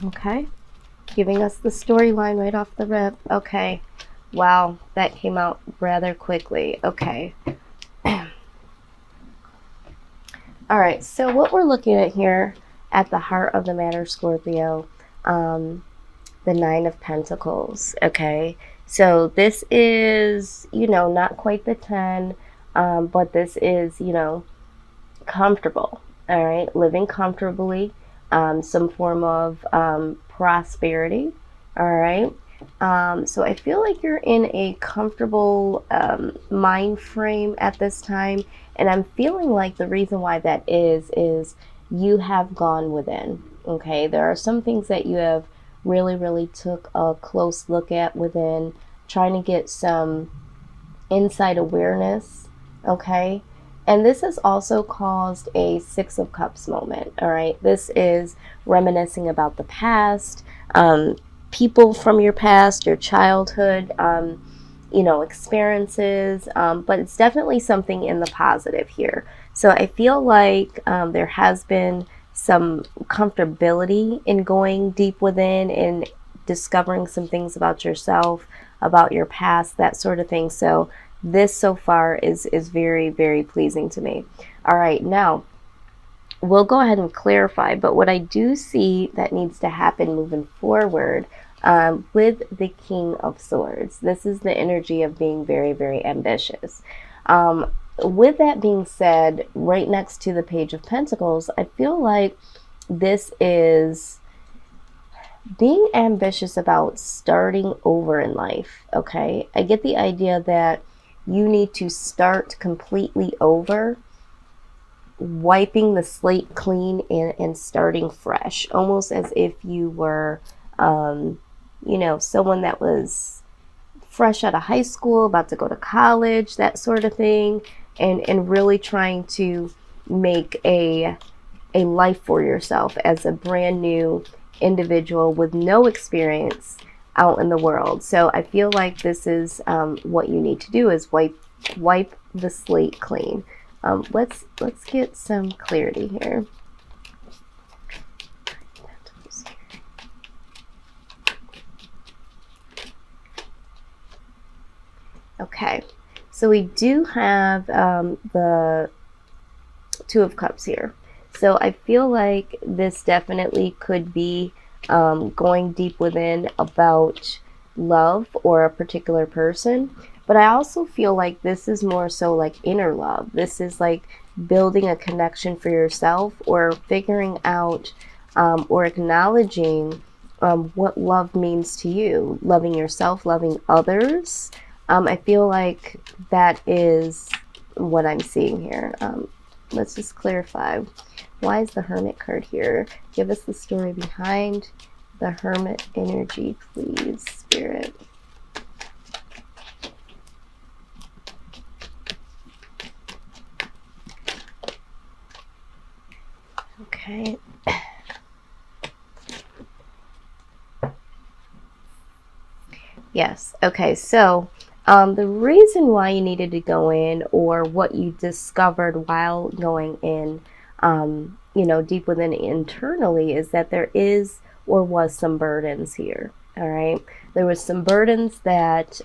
Okay. Giving us the storyline right off the rip. Okay. Wow, that came out rather quickly. Okay. All right, so what we're looking at here at the heart of the matter, Scorpio, the Nine of Pentacles. Okay, so this is, not quite the 10, but this is, comfortable. All right, living comfortably, some form of prosperity. All right. So I feel like you're in a comfortable mind frame at this time, and I'm feeling like the reason why that is you have gone within. Okay, there are some things that you have really took a close look at within, trying to get some inside awareness. Okay, and this has also caused a Six of Cups moment. All right, this is reminiscing about the past. People from your past, your childhood, experiences, but it's definitely something in the positive here. So I feel like there has been some comfortability in going deep within and discovering some things about yourself, about your past, that sort of thing. So this so far is very pleasing to me. All right, now we'll go ahead and clarify, but what I do see that needs to happen moving forward with the King of Swords, this is the energy of being very ambitious. With that being said, right next to the Page of Pentacles, I feel like this is being ambitious about starting over in life. Okay, I get the idea that you need to start completely over, wiping the slate clean and starting fresh, almost as if you were, someone that was fresh out of high school, about to go to college, that sort of thing, and really trying to make a life for yourself as a brand new individual with no experience out in the world. So I feel like this is what you need to do is wipe the slate clean. Let's get some clarity here. Okay, so we do have the Two of Cups here. So I feel like this definitely could be going deep within about love or a particular person. But I also feel like this is more so like inner love. This is like building a connection for yourself, or figuring out or acknowledging what love means to you. Loving yourself, loving others. I feel like that is what I'm seeing here. Let's just clarify. Why is the Hermit card here? Give us the story behind the Hermit energy, please, Spirit. Okay. Yes. Okay. So the reason why you needed to go in, or what you discovered while going in, deep within internally, is that there is or was some burdens here. All right. There was some burdens that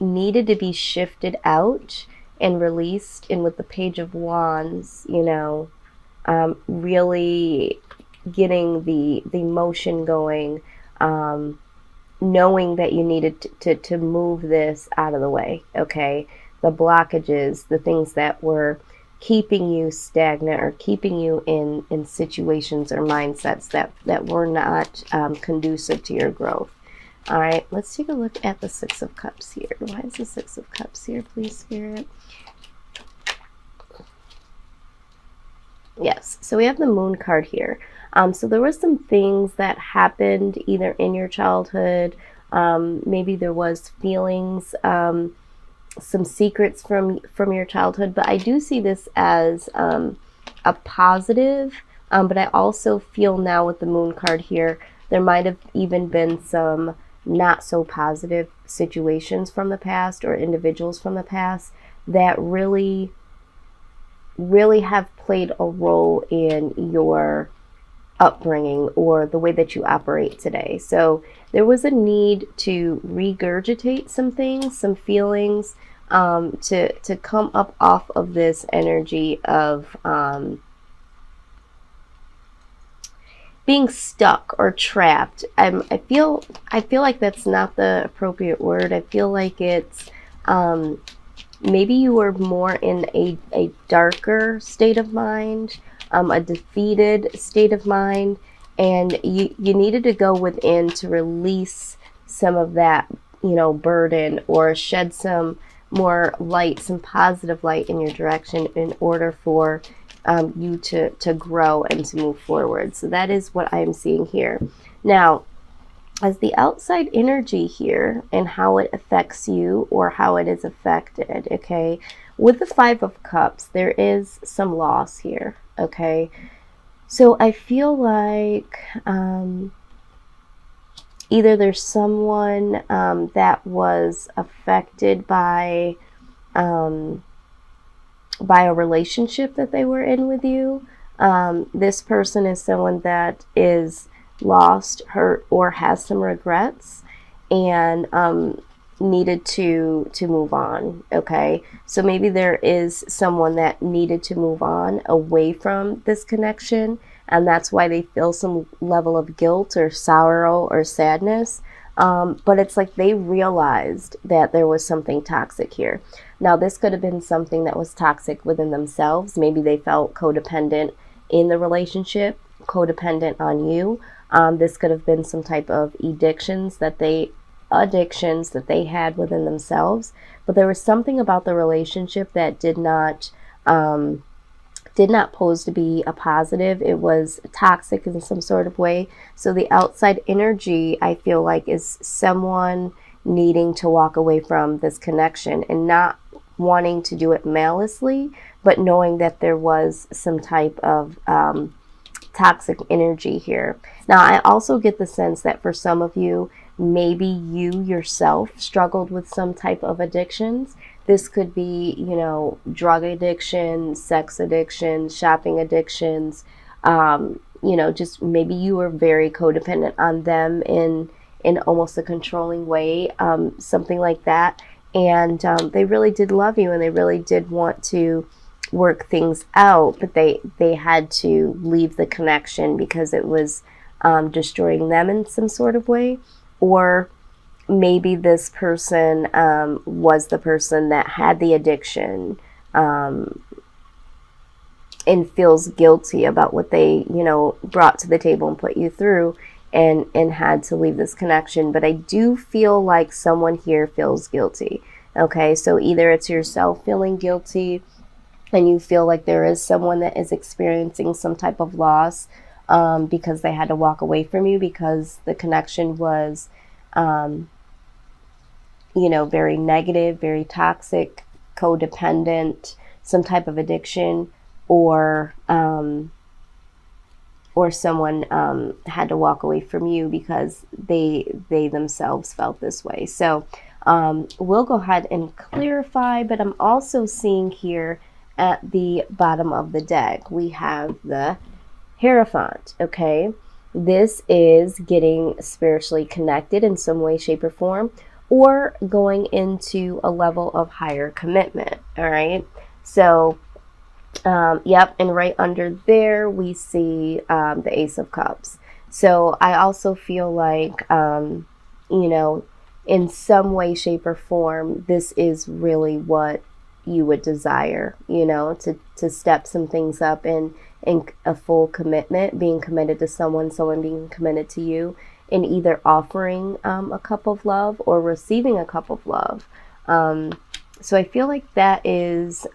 needed to be shifted out and released. And with the Page of Wands, really getting the motion going, knowing that you needed to move this out of the way. Okay, the blockages, the things that were keeping you stagnant or keeping you in situations or mindsets that were not conducive to your growth. All right, let's take a look at the Six of Cups here. Why is the Six of Cups here, please, Spirit? Yes, so we have the Moon card here. So there were some things that happened either in your childhood, maybe there was feelings, some secrets from your childhood, but I do see this as a positive. But I also feel now with the Moon card here, there might have even been some not so positive situations from the past, or individuals from the past, that really have played a role in your upbringing or the way that you operate today. So there was a need to regurgitate some things, some feelings, to come up off of this energy of being stuck or trapped. I feel like that's not the appropriate word. I feel like it's maybe you were more in a darker state of mind, a defeated state of mind, and you needed to go within to release some of that, you know, burden, or shed some more light, some positive light in your direction in order for you to grow and to move forward. So that is what I'm seeing here. Now, as the outside energy here and how it affects you or how it is affected, okay, with the Five of Cups, there is some loss here, okay? So I feel like either there's someone that was affected by a relationship that they were in with you. This person is someone that is lost, hurt, or has some regrets, and needed to move on. Okay, so maybe there is someone that needed to move on away from this connection, and that's why they feel some level of guilt or sorrow or sadness. But it's like they realized that there was something toxic here. Now, this could have been something that was toxic within themselves. Maybe they felt codependent in the relationship, codependent on you. This could have been some type of addictions that they had within themselves. But there was something about the relationship that did not pose to be a positive. It was toxic in some sort of way. So the outside energy, I feel like, is someone needing to walk away from this connection and not wanting to do it maliciously, but knowing that there was some type of toxic energy here. Now, I also get the sense that for some of you, maybe you yourself struggled with some type of addictions. This could be, you know, drug addiction, sex addiction, shopping addictions. You know, just maybe you were very codependent on them in almost a controlling way, something like that. And they really did love you, and they really did want to work things out, but they had to leave the connection because it was destroying them in some sort of way. Or maybe this person was the person that had the addiction and feels guilty about what they, you know, brought to the table and put you through, and had to leave this connection. But I do feel like someone here feels guilty. Okay, so either it's yourself feeling guilty and you feel like there is someone that is experiencing some type of loss because they had to walk away from you because the connection was you know, very negative, very toxic, codependent, some type of addiction, or someone had to walk away from you because they themselves felt this way. So we'll go ahead and clarify, but I'm also seeing here at the bottom of the deck, we have the Hierophant, okay? This is getting spiritually connected in some way, shape, or form, or going into a level of higher commitment, all right? So, yep, and right under there, we see the Ace of Cups. So I also feel like, you know, in some way, shape, or form, this is really what you would desire, you know, to step some things up in a full commitment, being committed to someone being committed to you, in either offering a cup of love or receiving a cup of love. So I feel like that is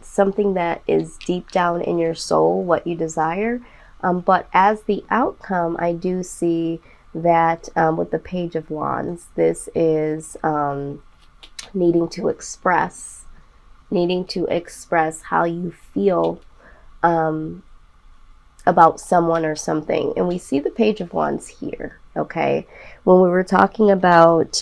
something that is deep down in your soul, what you desire. But as the outcome, I do see that with the Page of Wands, this is needing to express how you feel about someone or something. And we see the Page of Wands here, okay? When we were talking about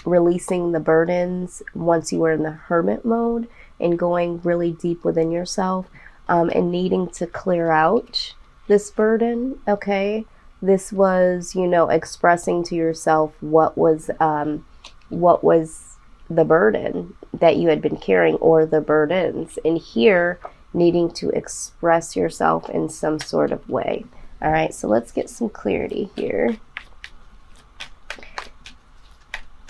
releasing the burdens once you were in the hermit mode and going really deep within yourself and needing to clear out this burden, okay? This was, you know, expressing to yourself what was the burden that you had been carrying, or the burdens. And here, needing to express yourself in some sort of way. All right, so let's get some clarity here.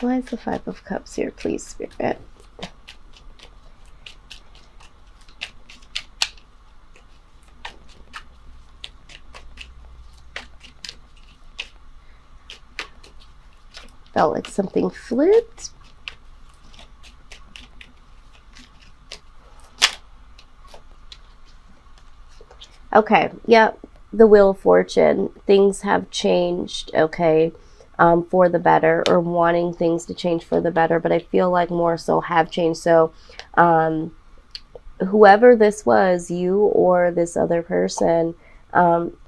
Why is the Five of Cups here, please, Spirit? Felt like something flipped. Okay, yeah, the Wheel of Fortune. Things have changed, okay, for the better, or wanting things to change for the better, but I feel like more so have changed. So whoever this was, you or this other person,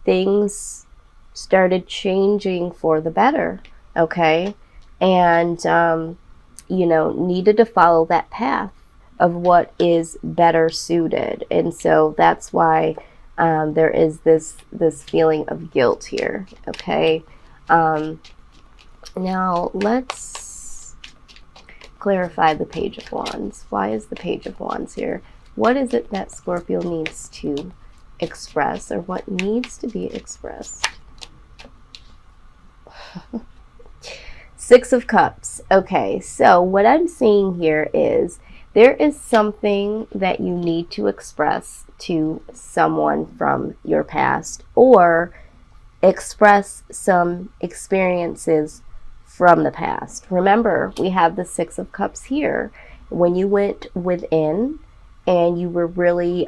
things started changing for the better, okay? And, you know, needed to follow that path of what is better suited. And so that's why there is this feeling of guilt here, okay? Now let's clarify the Page of Wands. Why is the Page of Wands here? What is it that Scorpio needs to express, or what needs to be expressed? Six of Cups. Okay, so what I'm seeing here is there is something that you need to express to someone from your past, or express some experiences from the past. Remember, we have the Six of Cups here. When you went within and you were really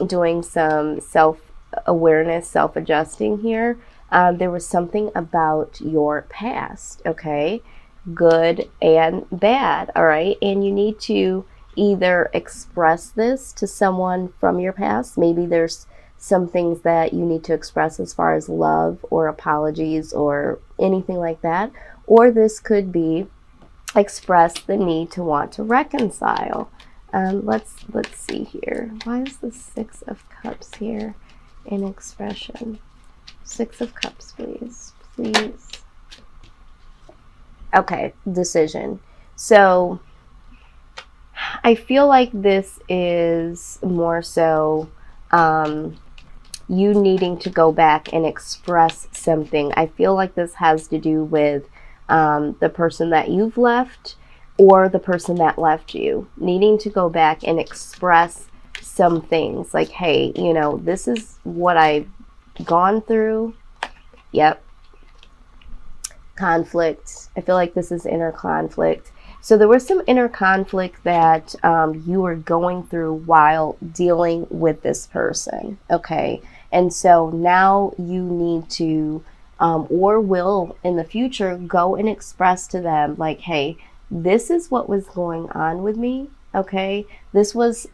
doing some self-awareness, self-adjusting here, there was something about your past, okay? Good and bad, all right? And you need to either express this to someone from your past. Maybe there's some things that you need to express as far as love or apologies or anything like that. Or this could be express the need to want to reconcile. Let's see here. Why is the Six of Cups here in expression? Six of Cups, please. Please. Okay, decision. So I feel like this is more so you needing to go back and express something. I feel like this has to do with the person that you've left, or the person that left you, needing to go back and express some things like, hey, you know, this is what I've gone through. Yep. Conflict. I feel like this is inner conflict. So there was some inner conflict that you were going through while dealing with this person, okay? And so now you need to, or will in the future, go and express to them like, hey, this is what was going on with me, okay? This was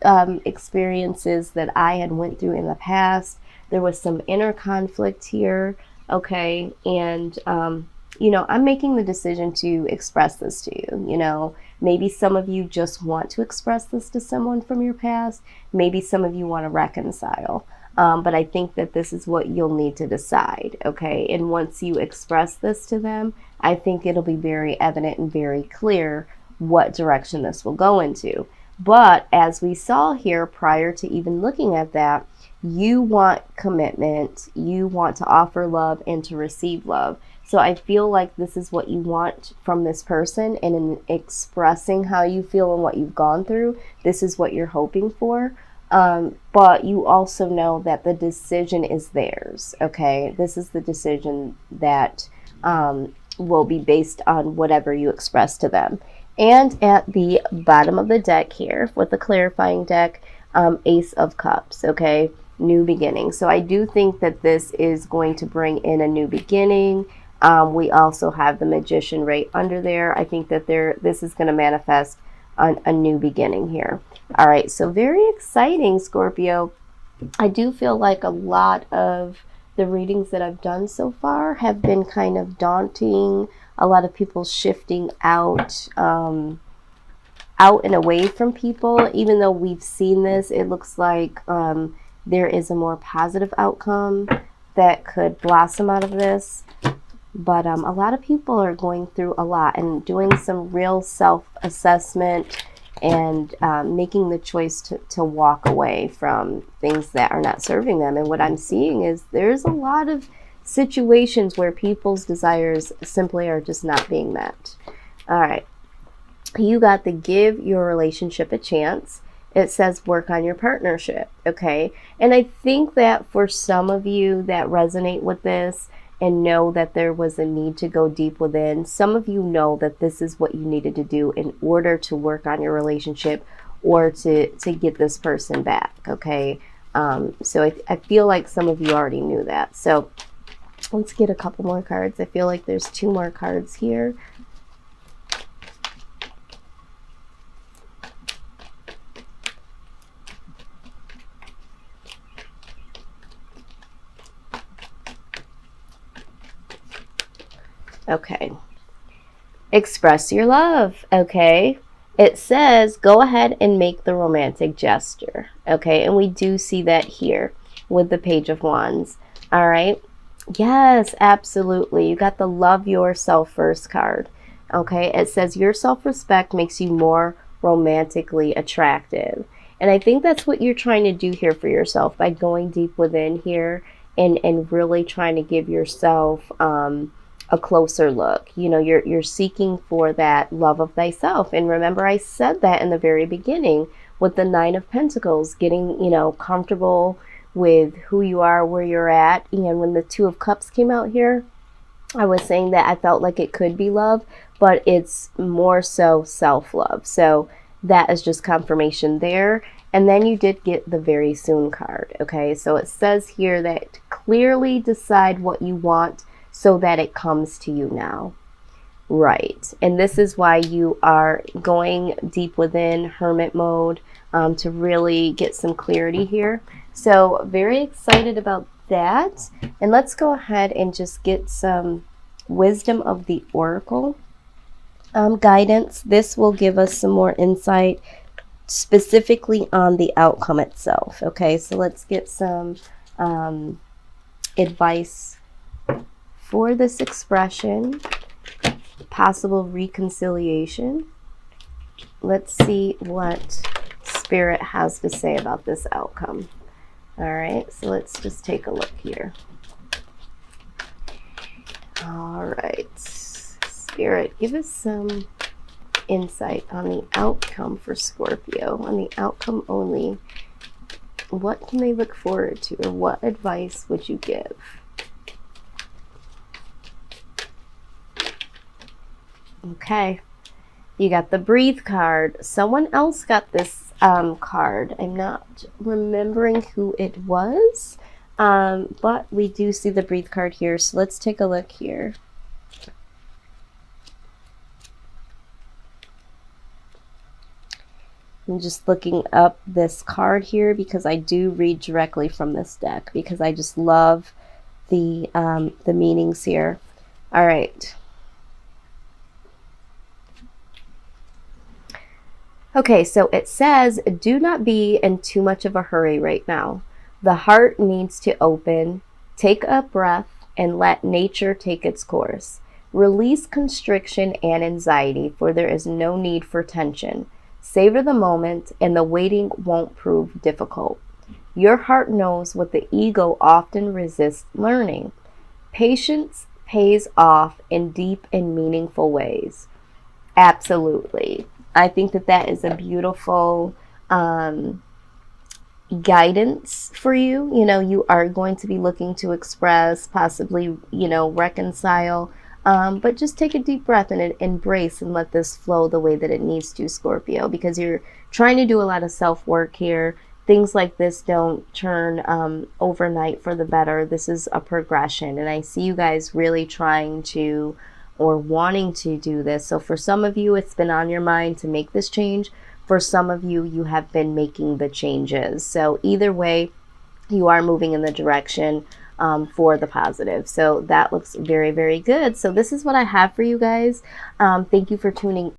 experiences that I had went through in the past. There was some inner conflict here, okay? And, you know, I'm making the decision to express this to you. You know, maybe some of you just want to express this to someone from your past. Maybe some of you want to reconcile. But I think that this is what you'll need to decide, okay? And once you express this to them, I think it'll be very evident and very clear what direction this will go into. But as we saw here prior to even looking at that, you want commitment, you want to offer love and to receive love. So I feel like this is what you want from this person, and in expressing how you feel and what you've gone through, this is what you're hoping for. But you also know that the decision is theirs, okay? This is the decision that will be based on whatever you express to them. And at the bottom of the deck here, with the clarifying deck, Ace of Cups, okay? New beginning. So I do think that this is going to bring in a new beginning. We also have the Magician right under there. I think that this is going to manifest on a new beginning here. All right, so very exciting, Scorpio. I do feel like a lot of the readings that I've done so far have been kind of daunting. A lot of people shifting out and away from people. Even though we've seen this, it looks like there is a more positive outcome. that could blossom out of this. But a lot of people are going through a lot and doing some real self-assessment and making the choice to walk away from things that are not serving them. And what I'm seeing is there's a lot of situations where people's desires simply are just not being met. All right. You got the give your relationship a chance. It says work on your partnership. Okay. And I think that for some of you that resonate with this and know that there was a need to go deep within, some of you know that this is what you needed to do in order to work on your relationship or to get this person back. Okay. So I feel like some of you already knew that. So let's get a couple more cards. I feel like there's 2 more cards here. Okay. Express your love. Okay. It says go ahead and make the romantic gesture. Okay. And we do see that here with the Page of Wands. All right. Yes, absolutely. You got the love yourself first card. Okay. It says your self-respect makes you more romantically attractive. And I think that's what you're trying to do here for yourself by going deep within here and really trying to give yourself a closer look. You know, you're seeking for that love of thyself. And remember, I said that in the very beginning with the 9 of Pentacles, getting, you know, comfortable with who you are, where you're at. And when the 2 of Cups came out here, I was saying that I felt like it could be love, but it's more so self-love. So that is just confirmation there. And then you did get the very soon card. Okay, so it says here that clearly decide what you want so that it comes to you now. Right. And this is why you are going deep within hermit mode to really get some clarity here. So very excited about that. And let's go ahead and just get some wisdom of the oracle guidance. This will give us some more insight specifically on the outcome itself. Okay, so let's get some advice for this expression, possible reconciliation. Let's see what Spirit has to say about this outcome. All right, so let's just take a look here. All right, Spirit, give us some insight on the outcome for Scorpio, on the outcome only. What can they look forward to, or what advice would you give? Okay, you got the Breathe card. Someone else got this card. I'm not remembering who it was, but we do see the Breathe card here. So let's take a look here. I'm just looking up this card here because I do read directly from this deck because I just love the meanings here. All right. Okay, so it says, do not be in too much of a hurry right now. The heart needs to open. Take a breath and let nature take its course. Release constriction and anxiety, for there is no need for tension. Savor the moment, and the waiting won't prove difficult. Your heart knows what the ego often resists learning. Patience pays off in deep and meaningful ways. Absolutely. I think that that is a beautiful guidance for you. You know, you are going to be looking to express, possibly, you know, reconcile, but just take a deep breath and embrace and let this flow the way that it needs to, Scorpio, because you're trying to do a lot of self-work here. Things like this don't turn overnight for the better. This is a progression, and I see you guys really trying to or wanting to do this. So for some of you, it's been on your mind to make this change. For some of you, you have been making the changes. So either way, you are moving in the direction for the positive. So that looks very, very good. So this is what I have for you guys. Thank you for tuning